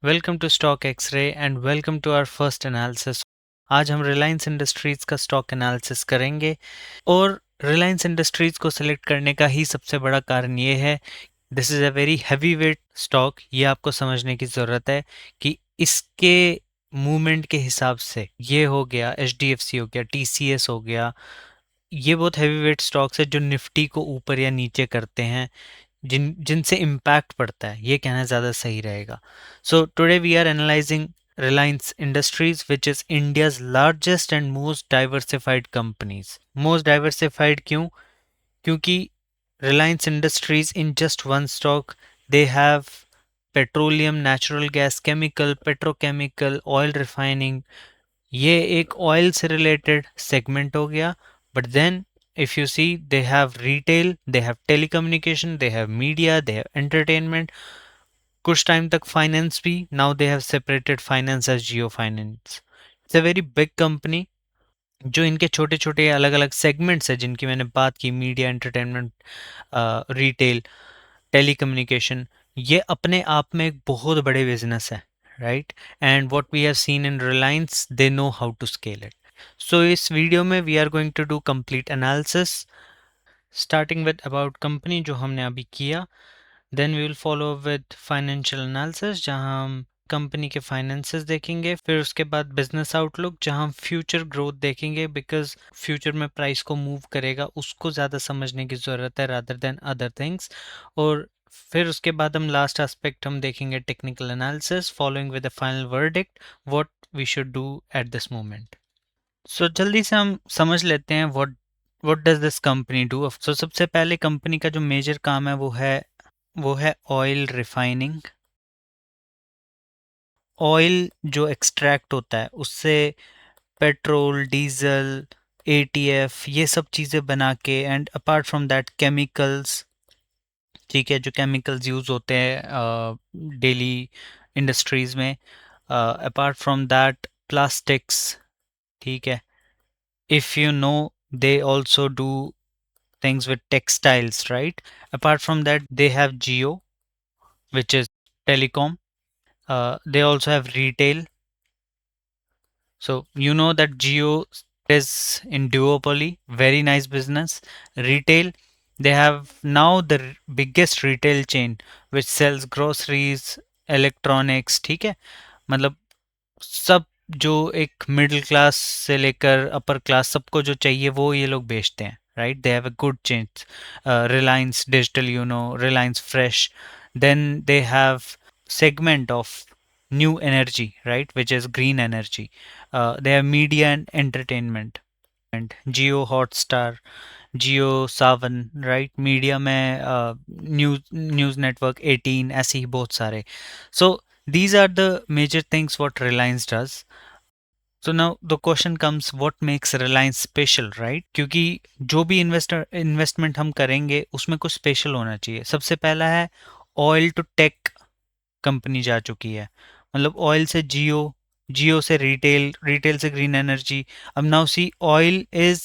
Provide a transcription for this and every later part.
Welcome to stock x ray and welcome to our first analysis. आज हम Reliance Industries का stock analysis करेंगे और रिलायंस इंडस्ट्रीज़ को सिलेक्ट करने का ही सबसे बड़ा कारण ये है, this is a very heavy weight stock. ये आपको समझने की ज़रूरत है कि इसके मूवमेंट के हिसाब से ये हो गया एचडीएफसी हो गया टीसीएस हो गया, ये बहुत हैवी वेट स्टॉक्स है जो निफ्टी को ऊपर या नीचे करते हैं, जिनसे इम्पैक्ट पड़ता है, ये कहना ज़्यादा सही रहेगा। So today we are analysing Reliance Industries which is India's largest and most diversified companies. Most diversified क्यों? क्योंकि Reliance Industries in just one stock they have petroleum, natural gas, chemical, petrochemical, oil refining, ये एक oil से related segment हो गया। But then if you see, they have retail, they have telecommunication, they have media, they have entertainment, कुछ time तक finance भी। Now they have separated finance as Jio finance. It's a very big company. जो इनके छोटे छोटे अलग अलग segments है जिनकी मैंने बात की, मीडिया, एंटरटेनमेंट, रिटेल, टेलीकम्युनिकेशन, ये अपने आप में एक बहुत बड़े बिजनेस है, right? And what we have seen in Reliance, they know how to scale it. So इस वीडियो में we are going to do complete analysis starting with about company जो हमने अभी किया। Then we will follow with financial analysis जहां हम company के finances देखेंगे। फिर उसके बाद बिजनेस आउटलुक जहां हम फ्यूचर ग्रोथ देखेंगे, बिकॉज फ्यूचर में प्राइस को मूव करेगा उसको ज़्यादा समझने की ज़रूरत है रादर देन अदर थिंग्स। और फिर उसके बाद हम लास्ट एस्पेक्ट हम देखेंगे technical analysis following with the final verdict what we should do at this moment. So जल्दी से हम समझ लेते हैं what does this company do. So सबसे पहले कंपनी का जो मेजर काम है वो है ऑयल रिफाइनिंग। ऑयल जो एक्सट्रैक्ट होता है उससे पेट्रोल, डीजल, एटीएफ, ये सब चीज़ें बना के, and apart from that chemicals, ठीक है, जो केमिकल्स यूज़ होते हैं डेली इंडस्ट्रीज़ में। अपार्ट फ्रॉम दैट प्लास्टिक्स, ठीक है। If you know, they also do things with textiles, right? Apart from that, they have Geo, which is telecom. They also have retail. So you know that Geo is in duopoly, very nice business. Retail, they have now the biggest retail chain which sells groceries, electronics, ठीक है। मतलब सब जो एक middle class से लेकर upper class सबको जो चाहिए वो ये लोग बेचते हैं, right? They have a good chain. Reliance Digital, you know, Reliance Fresh. Then they have segment of new energy, right, which is green energy. They have media and entertainment, and Geo Hotstar, Geo Savan, right? Media में news network 18, ऐसे ही बहुत सारे। सो these are the major things what Reliance does. So now the question comes, what makes Reliance special, right? क्योंकि जो भी investment हम करेंगे उसमें कुछ स्पेशल होना चाहिए। सबसे पहला है ऑयल टू टेक कंपनी जा चुकी है, मतलब ऑयल से जियो, जियो से रिटेल, रिटेल से ग्रीन एनर्जी। अब नाउ सी, ऑयल इज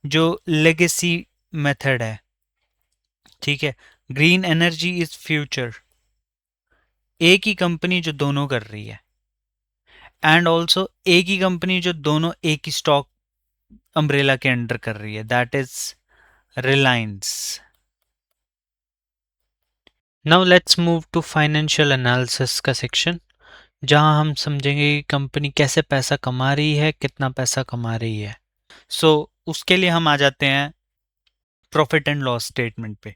जो लेगेसी मेथड है, ठीक है। Green energy is future. एक ही कंपनी जो दोनों कर रही है, एंड ऑल्सो एक ही कंपनी जो दोनों एक ही स्टॉक अम्ब्रेला के अंडर कर रही है, that is Reliance. Now let's move to financial analysis का सेक्शन, जहां हम समझेंगे कि कंपनी कैसे पैसा कमा रही है, कितना पैसा कमा रही है। उसके लिए हम आ जाते हैं प्रॉफिट एंड लॉस स्टेटमेंट पे।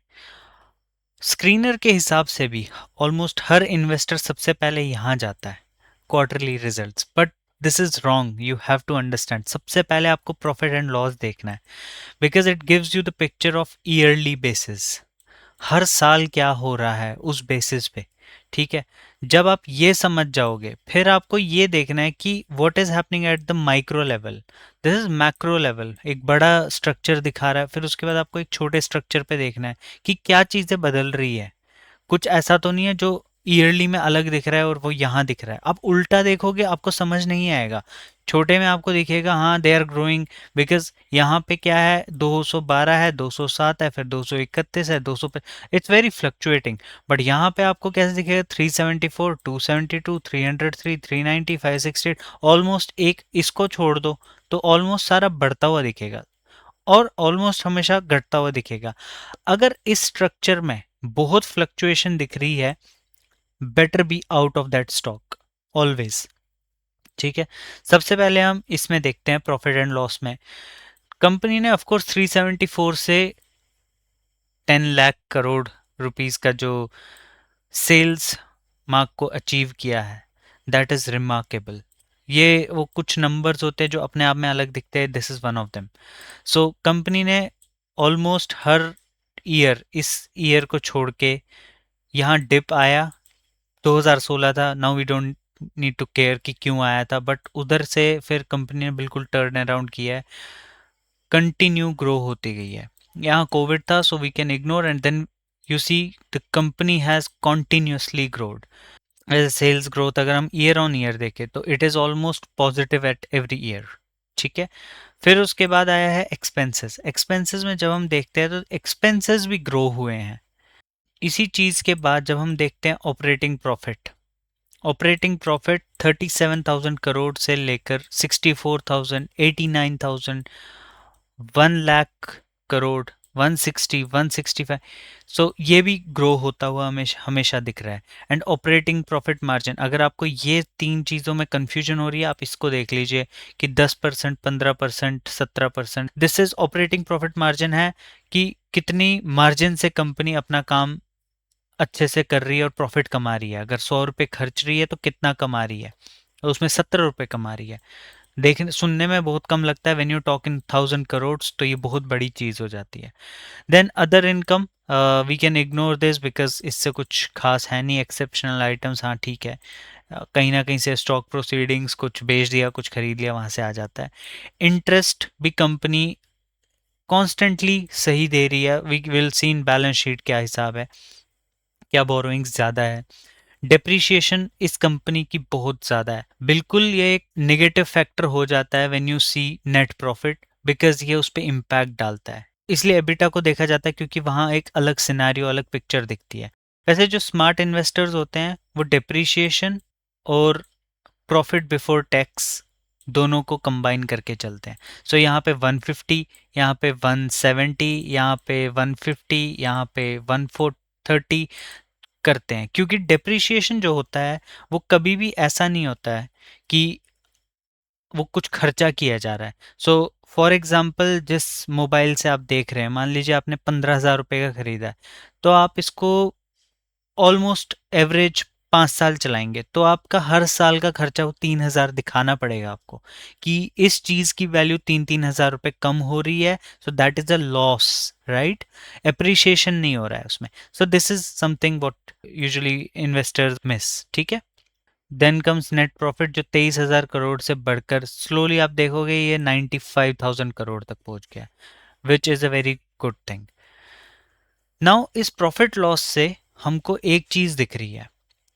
स्क्रीनर के हिसाब से भी ऑलमोस्ट हर इन्वेस्टर सबसे पहले यहाँ जाता है quarterly results, but this is wrong. You have to understand, सबसे पहले आपको प्रॉफिट एंड लॉस देखना है, because it gives you the picture of yearly basis, हर साल क्या हो रहा है उस बेसिस पे, ठीक है। जब आप ये समझ जाओगे फिर आपको ये देखना है कि what is happening at the micro level. This is macro level, एक बड़ा स्ट्रक्चर दिखा रहा है, फिर उसके बाद आपको एक छोटे स्ट्रक्चर पे देखना है कि क्या चीज़ें बदल रही है। कुछ ऐसा तो नहीं है जो ईयरली में अलग दिख रहा है और वो यहाँ दिख रहा है। आप उल्टा देखोगे आपको समझ नहीं आएगा। छोटे में आपको दिखेगा हाँ दे आर ग्रोइंग, बिकॉज यहाँ पे क्या है 212 है, 207 है, फिर 231 है, 200 पे, इट्स वेरी फ्लक्चुएटिंग। बट यहाँ पे आपको कैसे दिखेगा 374, 272, 303, 390, 568, ऑलमोस्ट एक इसको छोड़ दो तो ऑलमोस्ट सारा बढ़ता हुआ दिखेगा और ऑलमोस्ट हमेशा घटता हुआ दिखेगा। अगर इस स्ट्रक्चर में बहुत फ्लक्चुएशन दिख रही है, better be out of that stock always. ठीक है, सबसे पहले हम इसमें देखते हैं प्रॉफिट एंड लॉस में। कंपनी ने ऑफकोर्स 374 से 10 लाख करोड़ रुपीस का जो सेल्स मार्क को अचीव किया है, दैट इज रिमार्केबल। ये वो कुछ नंबर्स होते हैं जो अपने आप में अलग दिखते हैं, this is one of them. So company ने ऑलमोस्ट हर ईयर, इस ईयर को छोड़ के, यहाँ डिप आया 2016 था, now we don't need to care कि क्यों आया था, बट उधर से फिर कंपनी ने बिल्कुल टर्न अराउंड किया है, कंटिन्यू ग्रो होती गई है। यहाँ कोविड था so we can ignore, and then you see the company has continuously growed. As sales growth अगर हम ईयर ऑन ईयर देखें तो it is almost positive at every year. ठीक है, फिर उसके बाद आया है एक्सपेंसेस। एक्सपेंसेस में जब हम देखते हैं तो एक्सपेंसेस भी ग्रो हुए हैं। इसी चीज़ के बाद जब हम देखते हैं operating profit, operating profit 37,000 crore से लेकर 64,000, 89,000, 1 लाख करोड़, 160, 165, सो ये भी ग्रो होता हुआ हमेशा हमेशा दिख रहा है। एंड ऑपरेटिंग प्रॉफिट मार्जिन, अगर आपको ये तीन चीज़ों में कंफ्यूजन हो रही है, आप इसको देख लीजिए कि 10%, 15%, 17%, this is operating profit margin, है कि कितनी मार्जिन से कंपनी अपना काम अच्छे से कर रही है और प्रॉफिट कमा रही है। अगर 100 रुपये खर्च रही है तो कितना कमा रही है, तो उसमें 17 रुपये कमा रही है। देखने सुनने में बहुत कम लगता है, when you talk in 1000 crore, तो ये बहुत बड़ी चीज़ हो जाती है। Then other income, we can ignore this because इससे कुछ खास है नहीं, एक्सेप्शनल आइटम्स हाँ ठीक है, कहीं ना कहीं से स्टॉक प्रोसीडिंग्स, कुछ बेच दिया कुछ खरीद लिया, वहाँ से आ जाता है। इंटरेस्ट भी कंपनी कॉन्स्टेंटली सही दे रही है, we will see in balance sheet क्या हिसाब है, क्या बोरोइंग्स ज़्यादा है। डेप्रिशिएशन इस कंपनी की बहुत ज़्यादा है, बिल्कुल ये एक नेगेटिव फैक्टर हो जाता है when you see net profit, because ये उस पर इम्पैक्ट डालता है, इसलिए एबिटा को देखा जाता है क्योंकि वहाँ एक अलग सिनेरियो, अलग पिक्चर दिखती है। वैसे जो स्मार्ट इन्वेस्टर्स होते हैं वो डेप्रिशिएशन और प्रॉफिट बिफोर टैक्स दोनों को कंबाइन करके चलते हैं। सो यहाँ पे 150, यहाँ पे 170, यहाँ पे 150, यहाँ पे 130 करते हैं, क्योंकि डेप्रिशिएशन जो होता है वो कभी भी ऐसा नहीं होता है कि वो कुछ खर्चा किया जा रहा है। सो फॉर एग्जांपल जिस मोबाइल से आप देख रहे हैं, मान लीजिए आपने 15,000 रुपये का खरीदा है, तो आप इसको ऑलमोस्ट एवरेज 5 साल चलाएंगे तो आपका हर साल का खर्चा वो 3,000 दिखाना पड़ेगा आपको कि इस चीज़ की वैल्यू 3,000 रुपये कम हो रही है, so that is a loss, right? Appreciation नहीं हो रहा है उसमें। सो this is something what usually investors miss. ठीक है, देन कम्स नेट प्रॉफिट जो 23,000 करोड़ से बढ़कर स्लोली आप देखोगे ये 95,000 करोड़ तक पहुंच गया, which is a very good thing. Now इस प्रॉफिट लॉस से हमको एक चीज़ दिख रही है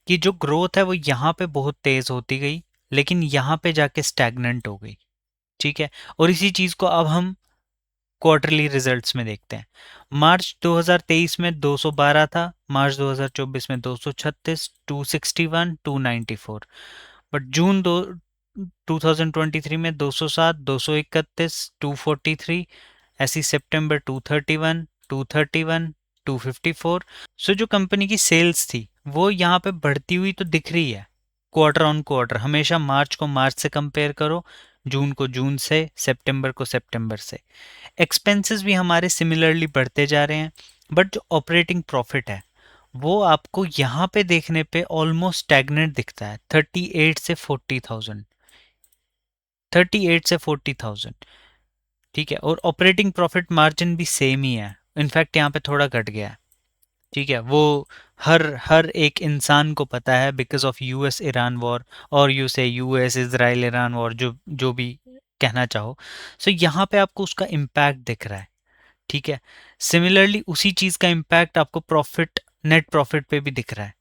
कि जो ग्रोथ है वो यहाँ पे बहुत तेज होती गई, लेकिन यहाँ पे जाके स्टैग्नेंट हो गई। ठीक है, और इसी चीज़ को अब हम क्वार्टरली रिजल्ट्स में देखते हैं। मार्च 2023 में 212 था, मार्च 2024 में 236, 261, 294, बट जून दो 2023 में 207, 231, 243, ऐसी सितंबर 231, 231, 254। सो जो कंपनी की सेल्स थी वो यहाँ पे बढ़ती हुई तो दिख रही है क्वार्टर ऑन क्वार्टर, हमेशा मार्च को मार्च से कंपेयर करो, जून को जून से, सितंबर को सितंबर से। एक्सपेंसेस भी हमारे सिमिलरली बढ़ते जा रहे हैं, बट जो ऑपरेटिंग प्रॉफिट है वो आपको यहाँ पे देखने पे ऑलमोस्ट स्टैग्नेंट दिखता है, 38 से 40,000, 38 से 40,000। ठीक है, और ऑपरेटिंग प्रॉफिट मार्जिन भी सेम ही है, इनफैक्ट यहाँ पे थोड़ा घट गया है। ठीक है, वो हर हर एक इंसान को पता है because of US Iran war, और यू से यूएस इजराइल ईरान वॉर, जो जो भी कहना चाहो। सो यहाँ पे आपको उसका इम्पैक्ट दिख रहा है। ठीक है, सिमिलरली उसी चीज़ का इम्पैक्ट आपको प्रॉफिट, नेट प्रॉफिट पे भी दिख रहा है।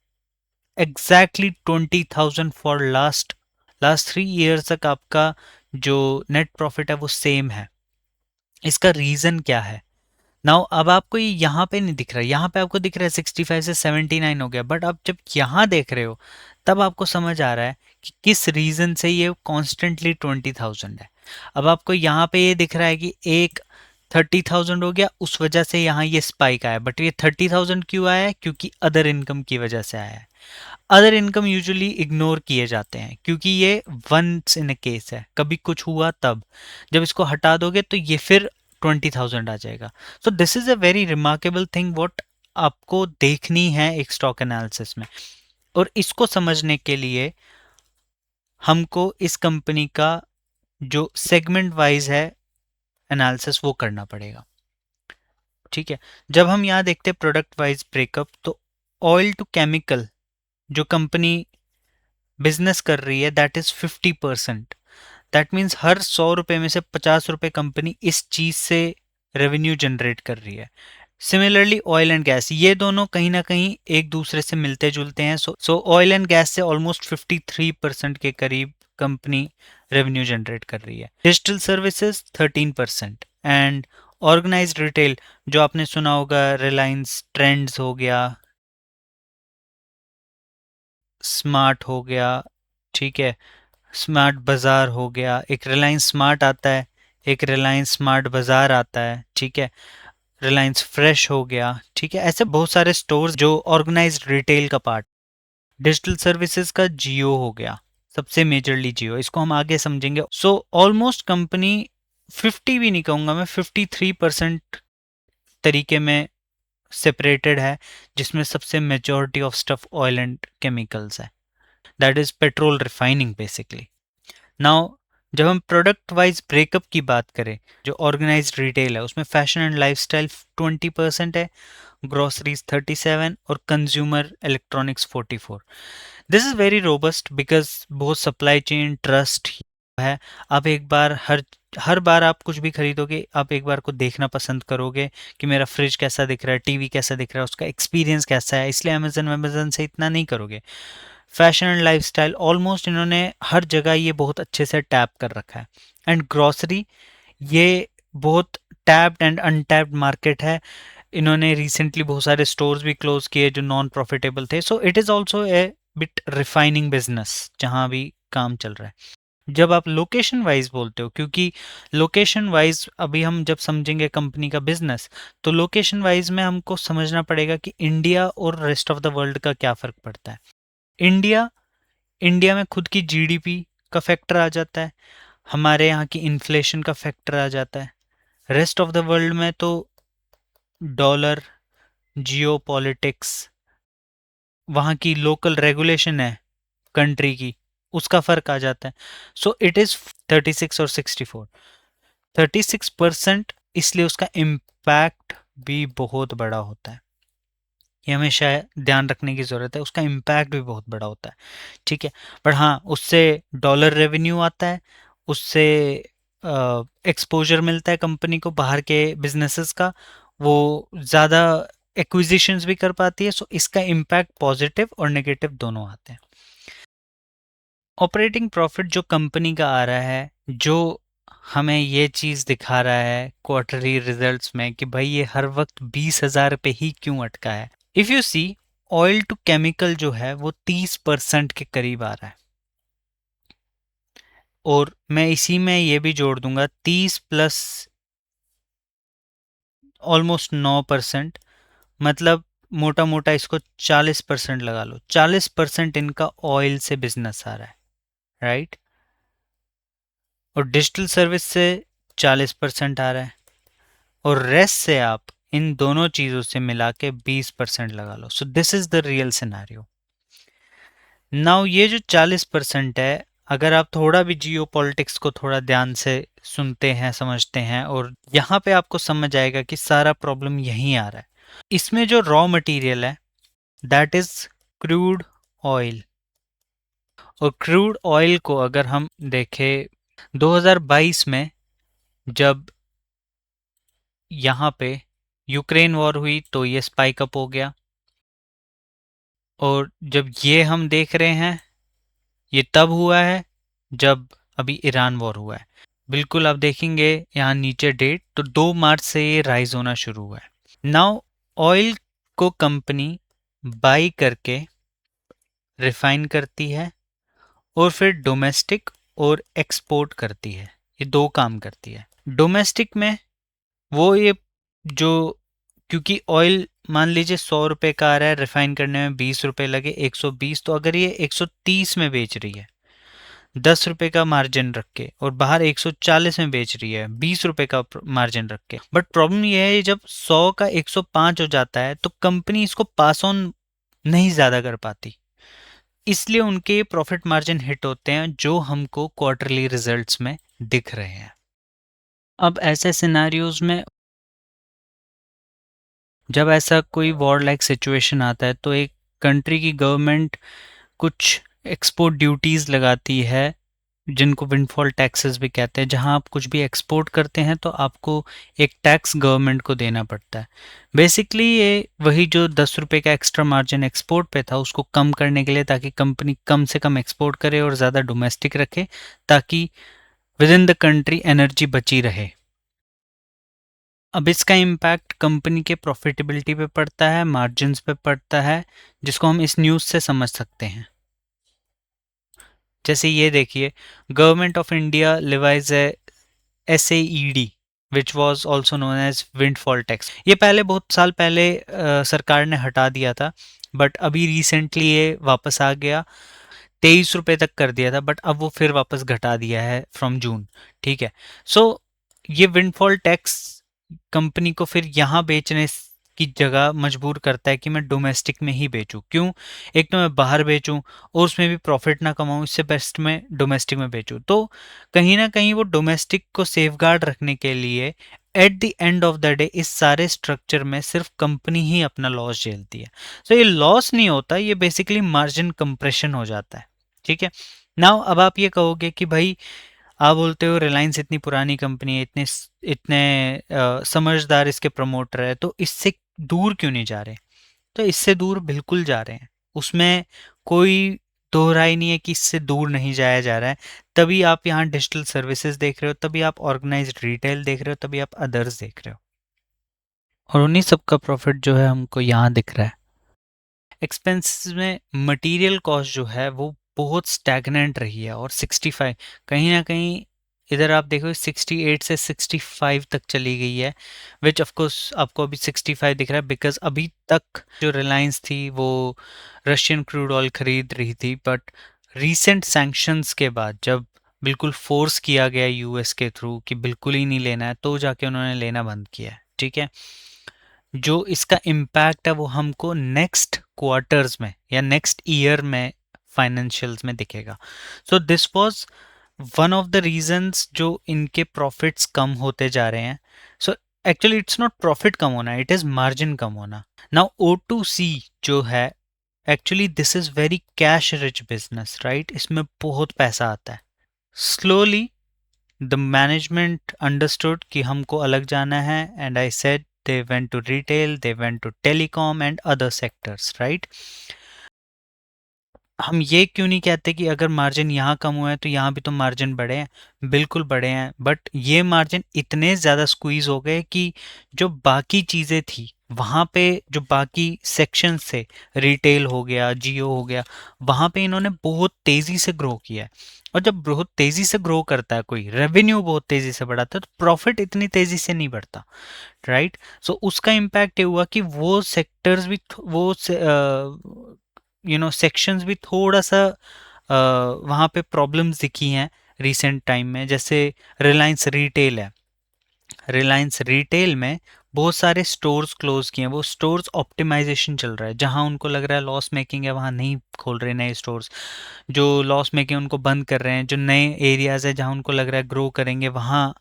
एग्जैक्टली 20,000 फॉर लास्ट 3 ईयर्स तक आपका जो नेट प्रॉफिट है वो सेम है। इसका रीजन क्या है? नाउ अब आपको ये यहाँ पे नहीं दिख रहा है, यहाँ पे आपको दिख रहा है 65 से 79 हो गया, बट आप जब यहाँ देख रहे हो तब आपको समझ आ रहा है कि किस रीजन से ये कॉन्स्टेंटली 20,000 है। अब आपको यहाँ पे ये दिख रहा है कि एक 30,000 हो गया, उस वजह से यहाँ ये स्पाइक आया, बट ये 30,000 क्यों आया है? क्योंकि अदर इनकम की वजह से आया है। अदर इनकम यूजुअली इग्नोर किए जाते हैं क्योंकि ये वंस इन अ केस है, कभी कुछ हुआ तब। जब इसको हटा दोगे तो ये फिर 20,000 आ जाएगा। सो this is a very remarkable thing what आपको देखनी है एक स्टॉक एनालिसिस में। और इसको समझने के लिए हमको इस कंपनी का जो सेगमेंट वाइज है एनालिसिस वो करना पड़ेगा। ठीक है, जब हम यहाँ देखते हैं प्रोडक्ट वाइज ब्रेकअप, तो ऑयल टू केमिकल जो कंपनी बिजनेस कर रही है दैट इज 50%। दैट मीन्स हर 100 रुपए में से 50 रुपए कंपनी इस चीज से रेवेन्यू जनरेट कर रही है। सिमिलरली ऑयल एंड गैस, ये दोनों कहीं ना कहीं एक दूसरे से मिलते जुलते हैं। सो ऑयल एंड गैस से ऑलमोस्ट 53% के करीब कंपनी रेवेन्यू जनरेट कर रही है। Digital services 13%। And organised retail जो आपने सुना होगा, रिलायंस ट्रेंड्स हो गया, स्मार्ट हो गया, ठीक है, स्मार्ट बाज़ार हो गया, एक रिलायंस स्मार्ट आता है, एक रिलायंस स्मार्ट बाज़ार आता है, ठीक है, रिलायंस फ्रेश हो गया, ठीक है, ऐसे बहुत सारे स्टोर्स जो ऑर्गेनाइज्ड रिटेल का पार्ट। डिजिटल सर्विसेज का जियो हो गया, सबसे मेजरली जियो, इसको हम आगे समझेंगे। सो ऑलमोस्ट कंपनी 50 भी नहीं कहूंगा मैं, 53% तरीके में सेपरेटेड है, जिसमें सबसे majority of stuff oil and chemicals है, that is petrol refining basically. Now जब हम प्रोडक्ट वाइज ब्रेकअप की बात करें, जो ऑर्गेनाइज्ड रिटेल है उसमें फैशन एंड लाइफस्टाइल 20% है, ग्रोसरीज 37 और consumer electronics 44। This is very robust because बहुत सप्लाई चेन ट्रस्ट है। आप एक बार हर बार आप कुछ भी खरीदोगे, आप एक बार को देखना पसंद करोगे कि मेरा फ्रिज कैसा दिख रहा है, टीवी कैसा दिख रहा है, उसका एक्सपीरियंस कैसा है, इसलिए अमेजन से इतना नहीं करोगे। फैशन एंड लाइफस्टाइल ऑलमोस्ट इन्होंने हर जगह ये बहुत अच्छे से टैप कर रखा है। एंड ग्रॉसरी, ये बहुत टैप्ड एंड अनटैप्ड मार्केट है। इन्होंने रिसेंटली बहुत सारे स्टोर्स भी क्लोज किए जो नॉन प्रॉफिटेबल थे। So it is also a bit refining business जहाँ भी काम चल रहा है। जब आप लोकेशन वाइज बोलते हो, क्योंकि लोकेशन वाइज अभी हम जब समझेंगे कंपनी का बिजनेस, तो लोकेशन वाइज में हमको समझना पड़ेगा कि इंडिया और रेस्ट ऑफ द वर्ल्ड का क्या फ़र्क पड़ता है। इंडिया इंडिया में खुद की जीडीपी का फैक्टर आ जाता है, हमारे यहाँ की इन्फ्लेशन का फैक्टर आ जाता है। रेस्ट ऑफ द वर्ल्ड में तो डॉलर, जियो पॉलिटिक्स, वहाँ की लोकल रेगुलेशन है कंट्री की, उसका फर्क आ जाता है। सो इट इज़ 36 और 64, 36%, इसलिए उसका इम्पैक्ट भी बहुत बड़ा होता है। ये हमेशा ध्यान रखने की ज़रूरत है, उसका इम्पैक्ट भी बहुत बड़ा होता है। ठीक है, पर हाँ, उससे डॉलर रेवेन्यू आता है, उससे एक्सपोजर मिलता है कंपनी को बाहर के बिजनेसेस का, वो ज़्यादा एक्विजिशंस भी कर पाती है। सो इसका इम्पैक्ट पॉजिटिव और नेगेटिव दोनों आते हैं। ऑपरेटिंग प्रॉफिट जो कंपनी का आ रहा है, जो हमें ये चीज़ दिखा रहा है क्वार्टरली रिजल्ट्स में कि भाई ये हर वक्त 20,000 पे ही क्यों अटका है। If you see, oil to chemical जो है वो 30% के करीब आ रहा है, और मैं इसी में ये भी जोड़ दूंगा 30 प्लस ऑलमोस्ट 9%, मतलब मोटा मोटा इसको 40% लगा लो, 40% इनका ऑयल से बिजनेस आ रहा है, राइट। और डिजिटल सर्विस से 40% आ रहा है, और रेस्ट से आप इन दोनों चीज़ों से मिला के 20% लगा लो। So this is the real scenario. Now ये जो 40% है, अगर आप थोड़ा भी जियो पॉलिटिक्स को थोड़ा ध्यान से सुनते हैं, समझते हैं, और यहाँ पे आपको समझ आएगा कि सारा प्रॉब्लम यहीं आ रहा है। इसमें जो रॉ मटेरियल है दैट इज क्रूड ऑयल, और क्रूड ऑयल को अगर हम देखें 2022 में, जब यहाँ पे यूक्रेन वॉर हुई तो ये स्पाइक अप हो गया। और जब ये हम देख रहे हैं, ये तब हुआ है जब अभी ईरान वॉर हुआ है। बिल्कुल आप देखेंगे यहाँ नीचे डेट, तो 2 मार्च से ये राइज होना शुरू हुआ है। नाउ ऑयल को कंपनी बाई करके रिफाइन करती है और फिर डोमेस्टिक और एक्सपोर्ट करती है। ये दो काम करती है। डोमेस्टिक में वो ये जो, क्योंकि ऑयल मान लीजिए 100 रुपए का आ रहा है, रिफाइन करने में 20 रुपए लगे, 120, तो अगर ये 130 में बेच रही है 10 रुपए का मार्जिन रख के, और बाहर 140 में बेच रही है 20 रुपए का मार्जिन रख के, बट प्रॉब्लम ये है जब 100 का 105 हो जाता है तो कंपनी इसको पास ऑन नहीं ज़्यादा कर पाती, इसलिए उनके प्रॉफिट मार्जिन हिट होते हैं जो हमको क्वार्टरली रिजल्ट्स में दिख रहे हैं। अब ऐसे सिनेरियोज में जब ऐसा कोई वॉर लाइक सिचुएशन आता है तो एक कंट्री की गवर्नमेंट कुछ एक्सपोर्ट ड्यूटीज़ लगाती है, जिनको विंडफॉल टैक्सेस भी कहते हैं। जहां आप कुछ भी एक्सपोर्ट करते हैं तो आपको एक टैक्स गवर्नमेंट को देना पड़ता है। बेसिकली ये वही जो 10 रुपए का एक्स्ट्रा मार्जिन एक्सपोर्ट पे था उसको कम करने के लिए, ताकि कंपनी कम से कम एक्सपोर्ट करे और ज़्यादा डोमेस्टिक रखे, ताकि with in the country energy बची रहे। अब इसका इम्पैक्ट कंपनी के प्रॉफिटेबिलिटी पे पड़ता है, मार्जिन्स पे पड़ता है, जिसको हम इस न्यूज़ से समझ सकते हैं। जैसे ये देखिए, government of India levies a SAED which was also known as windfall tax. ये पहले बहुत साल पहले सरकार ने हटा दिया था, बट अभी रिसेंटली ये वापस आ गया। 23 रुपए तक कर दिया था, बट अब वो फिर वापस घटा दिया है फ्रॉम जून। ठीक है, सो ये विंडफॉल टैक्स कंपनी को फिर यहाँ बेचने की जगह मजबूर करता है कि मैं डोमेस्टिक में ही बेचूं। क्यों? एक तो मैं बाहर बेचूं और उसमें भी प्रॉफिट ना कमाऊं, इससे बेस्ट मैं डोमेस्टिक में बेचूं। तो कहीं ना कहीं वो डोमेस्टिक को सेफगार्ड रखने के लिए eight the end of the day इस सारे स्ट्रक्चर में सिर्फ कंपनी ही अपना लॉस झेलती है। तो ये लॉस नहीं होता, ये बेसिकली मार्जिन कंप्रेशन हो जाता है। ठीक है, नाउ अब आप ये कहोगे कि भाई आप बोलते हो रिलायंस इतनी पुरानी कंपनी है, इतने इतने समझदार इसके प्रमोटर है, तो इससे दूर क्यों नहीं जा रहे? तो इससे दूर बिल्कुल जा रहे हैं, उसमें कोई दो राय नहीं है कि इससे दूर नहीं जाया जा रहा है। तभी आप यहाँ डिजिटल सर्विसेज देख रहे हो, तभी आप ऑर्गेनाइज्ड रिटेल देख रहे हो, तभी आप अदर्स देख रहे हो, और उन्हीं सब का प्रॉफिट जो है हमको यहाँ दिख रहा है। एक्सपेंसेस में मटेरियल कॉस्ट जो है वो बहुत स्टैग्नेंट रही है, और 65 कहीं ना कहीं इधर आप देखो 68 से 65 तक चली गई है, विच ऑफ कोर्स आपको अभी 65 दिख रहा है बिकॉज अभी तक जो रिलायंस थी वो रशियन क्रूड ऑयल खरीद रही थी, बट रीसेंट सैंक्शंस के बाद जब बिल्कुल फोर्स किया गया यूएस के थ्रू कि बिल्कुल ही नहीं लेना है, तो जाके उन्होंने लेना बंद किया है। ठीक है, जो इसका इम्पैक्ट है वो हमको नेक्स्ट क्वार्टर्स में या नेक्स्ट ईयर में फाइनेंशियल्स में दिखेगा। So this was one of the reasons जो इनके प्रॉफिट्स कम होते जा रहे हैं। So actually it's not profit कम होना, इट इज मार्जिन कम होना। नाउ O2C जो है, actually this is very cash rich business, right? इसमें बहुत पैसा आता है। स्लोली द मैनेजमेंट अंडरस्टूड कि हमको अलग जाना है, and I said they went to retail, they went to telecom and other sectors, right? हम ये क्यों नहीं कहते कि अगर मार्जिन यहाँ कम हुआ है तो यहाँ भी तो मार्जिन बढ़े हैं? बिल्कुल बढ़े हैं, बट ये मार्जिन इतने ज़्यादा स्क्वीज हो गए कि जो बाकी चीज़ें थी वहाँ पे, जो बाकी सेक्शंस थे, रिटेल हो गया, जियो हो गया, वहाँ पे इन्होंने बहुत तेज़ी से ग्रो किया है। और जब बहुत तेज़ी से ग्रो करता है कोई, रेवेन्यू बहुत तेज़ी से बढ़ाता है, तो प्रॉफिट इतनी तेज़ी से नहीं बढ़ता, राइट? सो उसका इम्पैक्ट ये हुआ कि वो सेक्टर्स भी वो सेक्शंस भी थोड़ा सा वहाँ पे प्रॉब्लम्स दिखी हैं रिसेंट टाइम में। जैसे रिलायंस रिटेल है, रिलायंस रिटेल में बहुत सारे स्टोर्स क्लोज किए हैं। वो स्टोर्स ऑप्टिमाइजेशन चल रहा है, जहां उनको लग रहा है लॉस मेकिंग है वहां नहीं खोल रहे नए स्टोर्स, जो लॉस मेकिंग उनको बंद कर रहे हैं। जो नए एरियाज है जहां उनको लग रहा है ग्रो करेंगे वहां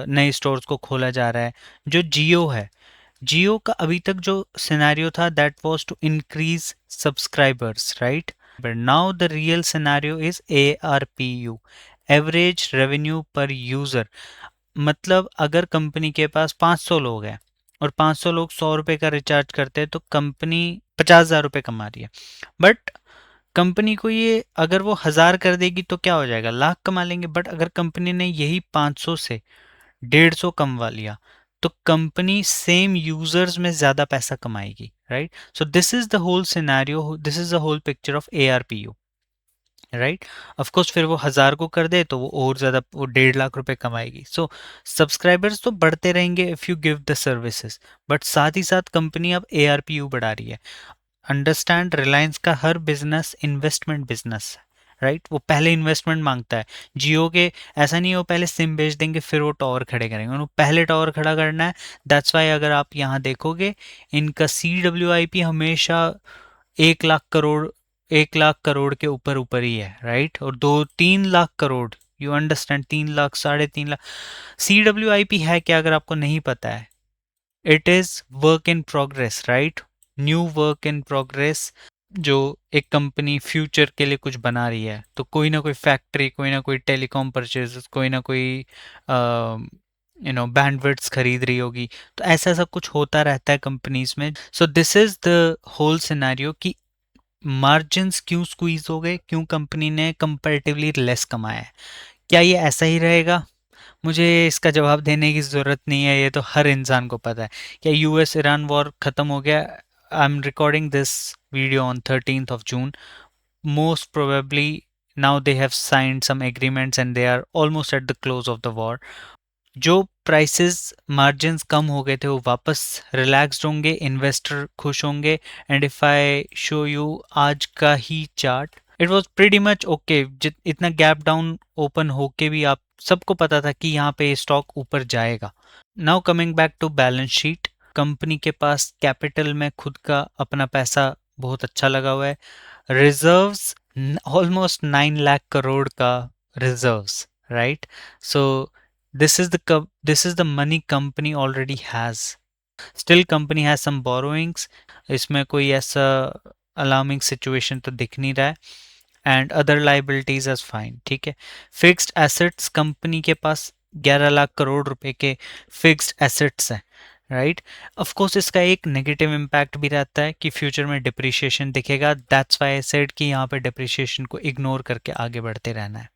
नए स्टोर्स को खोला जा रहा है। जो जियो है, जियो का अभी तक जो सिनेरियो था that was to increase subscribers, right? But now the real scenario is ARPU, average revenue per user. मतलब अगर कंपनी के पास 500 लोग हैं और 500 लोग 100 रुपए का रिचार्ज करते हैं, तो कंपनी 50,000 रुपये कमा रही है। बट कंपनी को ये अगर वो 1000 कर देगी तो क्या हो जाएगा, लाख कमा लेंगे। बट अगर कंपनी ने यही 500 से 150 कमवा लिया तो कंपनी सेम यूजर्स में ज्यादा पैसा कमाएगी, right. So this is the whole scenario, this is the whole picture of ARPU, right. Of course फिर वो 1000 को कर दे तो वो और ज़्यादा, वो 1.5 लाख रुपए कमाएगी। सो सब्सक्राइबर्स तो बढ़ते रहेंगे if you give the services, but साथ ही साथ कंपनी अब ARPU बढ़ा रही है। अंडरस्टैंड, रिलायंस का हर बिजनेस इन्वेस्टमेंट बिजनेस है, राइट। वो पहले इन्वेस्टमेंट मांगता है। जियो के ऐसा नहीं है वो पहले सिम बेच देंगे फिर वो टावर खड़े करेंगे, उन्हें पहले टावर खड़ा करना है। दैट्स वाई अगर आप यहाँ देखोगे इनका CWIP हमेशा 1 लाख करोड़, 1 लाख करोड़ के ऊपर ऊपर ही है, राइट। और 2-3 lakh crore, you understand, 3 lakh, 3.5 lakh. CWIP है क्या अगर आपको नहीं पता है, it is work in progress, right. New work in progress. जो एक कंपनी फ्यूचर के लिए कुछ बना रही है तो कोई ना कोई फैक्ट्री, कोई ना कोई टेलीकॉम परचेज, कोई ना कोई बैंडविड्थ खरीद रही होगी। तो ऐसा ऐसा कुछ होता रहता है कंपनीज में। So this is the whole scenario कि मार्जिन्स क्यों स्क्वीज हो गए, क्यों कंपनी ने कंपैरेटिवली लेस कमाया है। क्या ये ऐसा ही रहेगा? मुझे इसका जवाब देने की ज़रूरत नहीं है, ये तो हर इंसान को पता है। क्या US ईरान वॉर ख़त्म हो गया? I am recording this video on 13th of June. Most probably now they have signed some agreements and they are almost at the close of the war. जो प्राइसेस मार्जिन्स कम हो गए थे वो वापस relaxed होंगे, इन्वेस्टर खुश होंगे। And if I show you आज का ही chart, it was pretty much okay. इतना गैप डाउन ओपन होके भी आप सबको पता था कि यहाँ पे स्टॉक ऊपर जाएगा। Now coming back to balance sheet, company के पास कैपिटल में खुद का अपना पैसा बहुत अच्छा लगा हुआ है। रिजर्व्स ऑलमोस्ट 9 लाख करोड़ का reserves, right. So this is the money company already has. Still company has some borrowings, इसमें कोई ऐसा अलार्मिंग सिचुएशन तो दिख नहीं रहा है। And other liabilities as fine, ठीक है। फिक्स्ड एसेट्स, कंपनी के पास 11 लाख करोड़ रुपए के फिक्स्ड एसेट्स हैं, राइट। ऑफ कोर्स इसका एक नेगेटिव इम्पैक्ट भी रहता है कि फ्यूचर में डिप्रिशिएशन दिखेगा। दैट्स व्हाई आई सेड कि यहाँ पे डिप्रिशिएशन को इग्नोर करके आगे बढ़ते रहना है।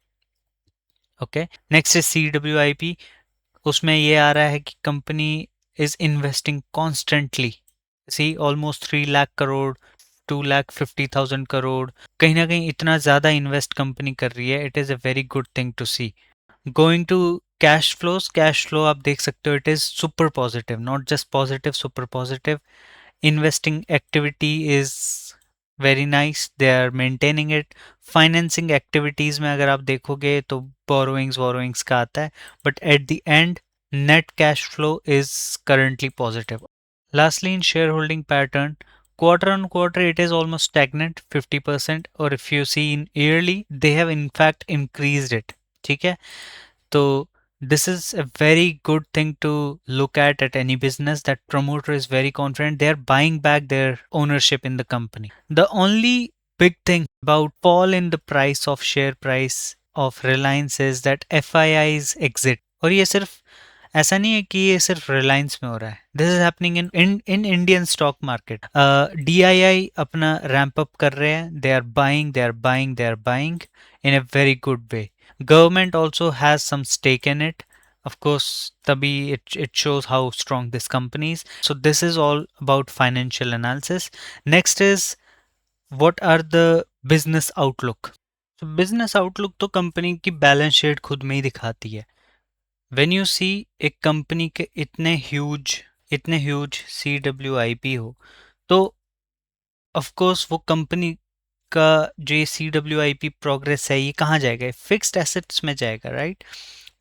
Okay, next is CWIP। उसमें ये आ रहा है कि company is investing constantly. See almost 3 lakh crore, 2,50,000 crore, कहीं ना कहीं इतना ज़्यादा इन्वेस्ट कंपनी कर रही है। It is a very good thing to see. Going to cash flows, cash flow आप देख सकते हो it is super positive, not just positive, super positive. Investing activity is very nice, they are maintaining it. Financing activities में अगर आप देखोगे तो borrowings का आता है, but at the end net cash flow is currently positive. Lastly, in shareholding pattern, quarter on quarter it is almost stagnant 50%, or if you see in yearly they have in fact increased it, ठीक है। तो this is a very good thing to look at any business, that promoter is very confident they are buying back their ownership in the company. The only big thing about fall in the price of share price of Reliance is that FII's exit। और ये सिर्फ ऐसा नहीं है कि ये सिर्फ रिलायंस में हो रहा है, this is happening in Indian stock market. DII अपना रैंप अप कर रहे हैं, they are buying in a very good way. Government also has some stake in it, of course तभी it shows how strong this company is. So this is all about financial analysis. Next is what are the business outlook. So business outlook तो company की balance sheet खुद में ही दिखाती है। When you सी एक company के इतने ह्यूज CWIP हो तो ऑफ कोर्स वो कंपनी का जो ये CWIP प्रोग्रेस है ये कहाँ जाएगा, फिक्स्ड एसेट्स में जाएगा, राइट।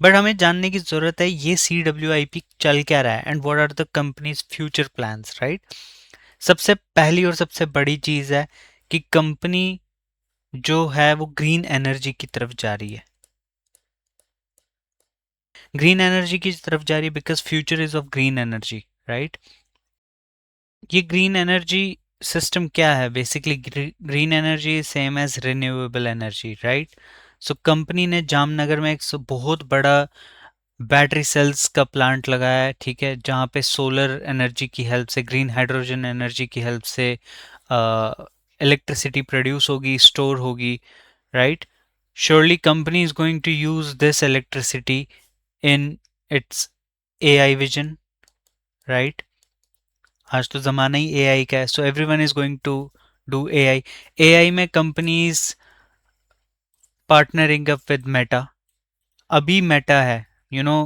बट हमें जानने की ज़रूरत है ये CWIP चल क्या रहा है and what are the company's future plans, right. सबसे पहली और सबसे बड़ी चीज़ है कि कंपनी जो है वो ग्रीन एनर्जी की तरफ जा रही है। ग्रीन एनर्जी की तरफ जा रही है because future is of green energy, right. ये ग्रीन एनर्जी सिस्टम क्या है, basically green energy same as renewable energy, right. So company ने जामनगर में एक बहुत बड़ा बैटरी सेल्स का प्लांट लगाया है, ठीक है, जहाँ पे सोलर एनर्जी की हेल्प से, ग्रीन हाइड्रोजन एनर्जी की हेल्प से इलेक्ट्रिसिटी प्रोड्यूस होगी, स्टोर होगी, right? Surely company is going to use this electricity in its AI vision, right? आज तो ज़माना ही AI का है, so everyone is going to do AI. AI में companies partnering up with Meta. अभी Meta है, you know,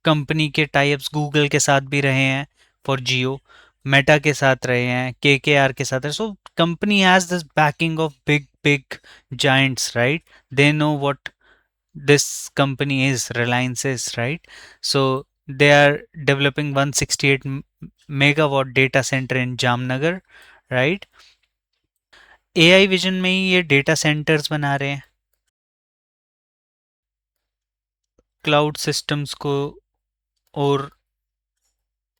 कंपनी के types Google के साथ भी रहे हैं फॉर जियो, मेटा के साथ रहे हैं, KKR के साथ है. So company has this banking of big big giants, right? They know what this company is, Reliance is, right? So they are developing 168 megawatt data center in Jamnagar, right? AI vision में ही ये data centers बना रहे हैं, cloud systems को और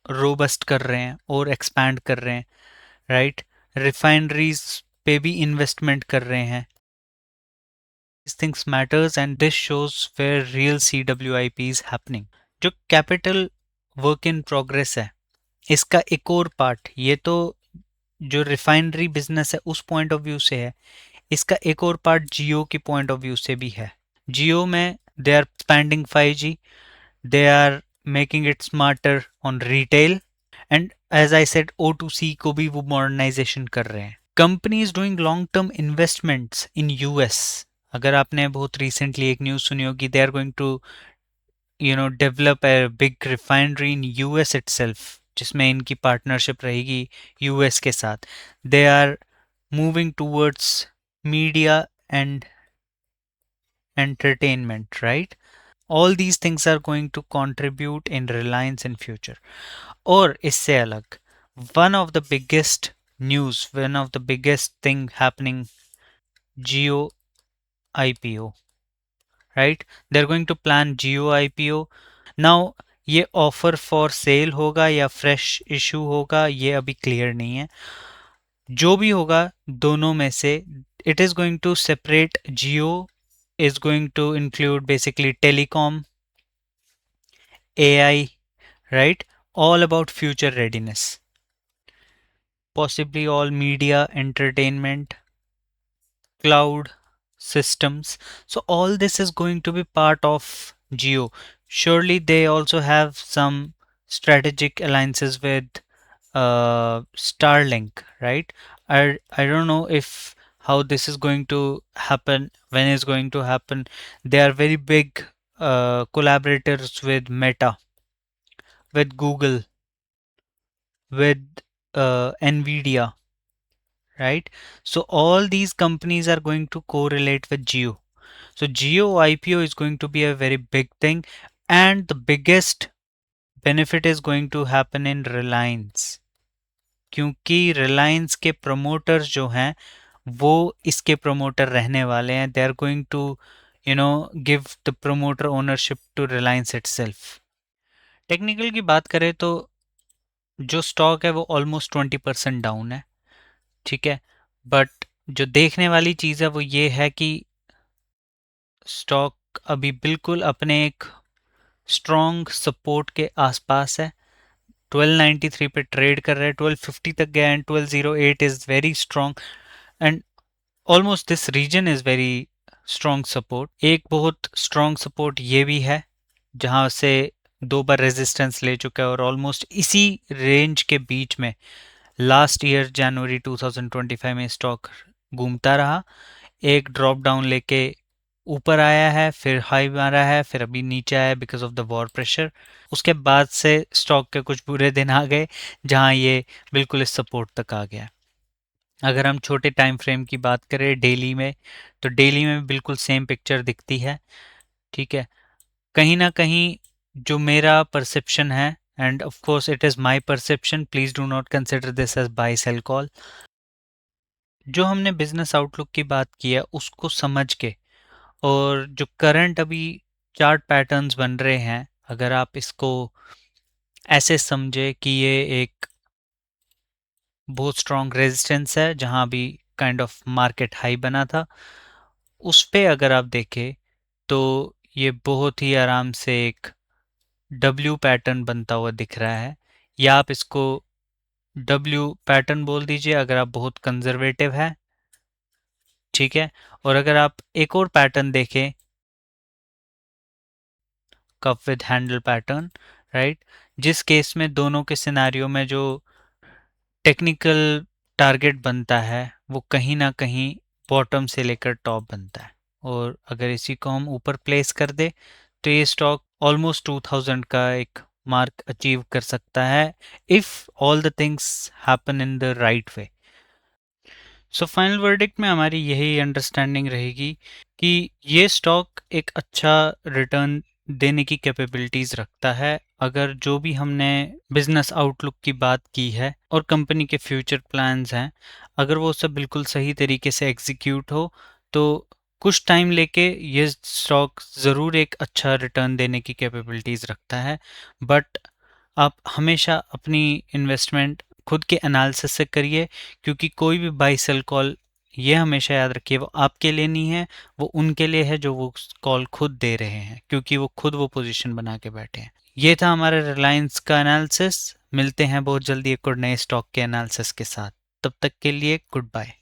robust कर रहे हैं और expand कर रहे हैं, right? Refineries पे भी investment कर रहे हैं. These things matters and this shows where real CWIP is happening. जो capital work in progress है, इसका एक और पार्ट, ये तो जो रिफाइनरी बिजनेस है उस पॉइंट ऑफ व्यू से है, इसका एक और पार्ट जियो की पॉइंट ऑफ व्यू से भी है. जियो में they are expanding 5G, they are making it smarter on retail and as I said O2C को भी वो मॉडर्नाइजेशन कर रहे हैं. Company is doing long term investments in US. अगर आपने बहुत रिसेंटली एक न्यूज़ सुनी होगी, they are going to develop a big refinery in US itself, जिसमें इनकी पार्टनरशिप रहेगी यूएस के साथ. They are moving towards media and entertainment, right? All these things are going to contribute in Reliance in future. और इससे अलग, one of the biggest news, one of the biggest thing happening, Jio IPO, right? They're going to plan Jio IPO. Now ये offer for sale होगा या fresh issue होगा, ये अभी clear नहीं है. जो भी होगा दोनों में से, it is going to separate. Jio is going to include basically telecom, AI, right? All about future readiness, possibly all media, entertainment, cloud systems. So all this is going to be part of Geo. Surely they also have some strategic alliances with Starlink, right? I don't know if how this is going to happen, when it's going to happen. They are very big collaborators with Meta, with Google, with Nvidia, right? So all these companies are going to correlate with Geo. So Geo IPO is going to be a very big thing, and the biggest benefit is going to happen in Reliance, क्योंकि Reliance के promoters जो हैं वो इसके promoter रहने वाले हैं. They are going to give the promoter ownership to Reliance itself. Technical की बात करें तो जो स्टॉक है वो ऑलमोस्ट 20% डाउन है, ठीक है. बट जो देखने वाली चीज़ है वो ये है कि स्टॉक अभी बिल्कुल अपने एक स्ट्रॉन्ग सपोर्ट के आसपास है. 1293 पे ट्रेड कर रहे हैं, 1250 तक गया and 1208 is very strong and almost this region is very strong support. एक बहुत स्ट्रॉन्ग सपोर्ट ये भी है जहाँ से दो बार रेजिस्टेंस ले चुका है और ऑलमोस्ट इसी रेंज के बीच में लास्ट ईयर जनवरी 2025 में स्टॉक घूमता रहा. एक ड्रॉप डाउन लेके ऊपर आया है, फिर हाई मारा है, फिर अभी नीचे आया because of the war pressure. उसके बाद से स्टॉक के कुछ बुरे दिन आ गए जहां ये बिल्कुल इस सपोर्ट तक आ गया. अगर हम छोटे टाइम फ्रेम की बात करें डेली में, तो डेली में बिल्कुल सेम पिक्चर दिखती है, ठीक है. कहीं ना कहीं जो मेरा परसेप्शन है, and of course it is my perception, please do not consider this as buy sell call. जो हमने बिजनेस आउटलुक की बात की है उसको समझ के, और जो करंट अभी चार्ट पैटर्न्स बन रहे हैं, अगर आप इसको ऐसे समझे कि ये एक बहुत स्ट्रॉन्ग रेजिस्टेंस है जहां अभी काइंड ऑफ मार्केट हाई बना था, उस पे अगर आप देखें तो ये बहुत ही आराम से एक डब्ल्यू पैटर्न बनता हुआ दिख रहा है. या आप इसको डब्ल्यू पैटर्न बोल दीजिए अगर आप बहुत कंजर्वेटिव है, ठीक है। और अगर आप एक और पैटर्न देखें, cup with handle pattern, right, जिस केस में दोनों के सिनेरियो में जो टेक्निकल टारगेट बनता है वो कहीं ना कहीं बॉटम से लेकर टॉप बनता है। और अगर इसी को हम ऊपर प्लेस कर दे तो ये स्टॉक ऑलमोस्ट 2000 का एक मार्क अचीव कर सकता है, if all the things happen in the right way. So final verdict में हमारी यही अंडरस्टैंडिंग रहेगी कि ये स्टॉक एक अच्छा रिटर्न देने की कैपेबिलिटीज रखता है अगर जो भी हमने बिजनेस आउटलुक की बात की है और कंपनी के फ्यूचर प्लान्स हैं, अगर वो सब बिल्कुल सही तरीके से एग्जीक्यूट हो तो कुछ टाइम लेके ये स्टॉक ज़रूर एक अच्छा रिटर्न देने की कैपेबिलिटीज रखता है। बट आप हमेशा अपनी इन्वेस्टमेंट खुद के एनालिसिस से करिए, क्योंकि कोई भी बाई सेल कॉल, ये हमेशा याद रखिए, वो आपके लिए नहीं है, वो उनके लिए है जो वो कॉल खुद दे रहे हैं, क्योंकि वो खुद वो पोजीशन बना के बैठे हैं। ये था हमारा रिलायंस का एनालिसिस। मिलते हैं बहुत जल्दी एक और नए स्टॉक के एनालिसिस के साथ। तब तक के लिए गुड बाय।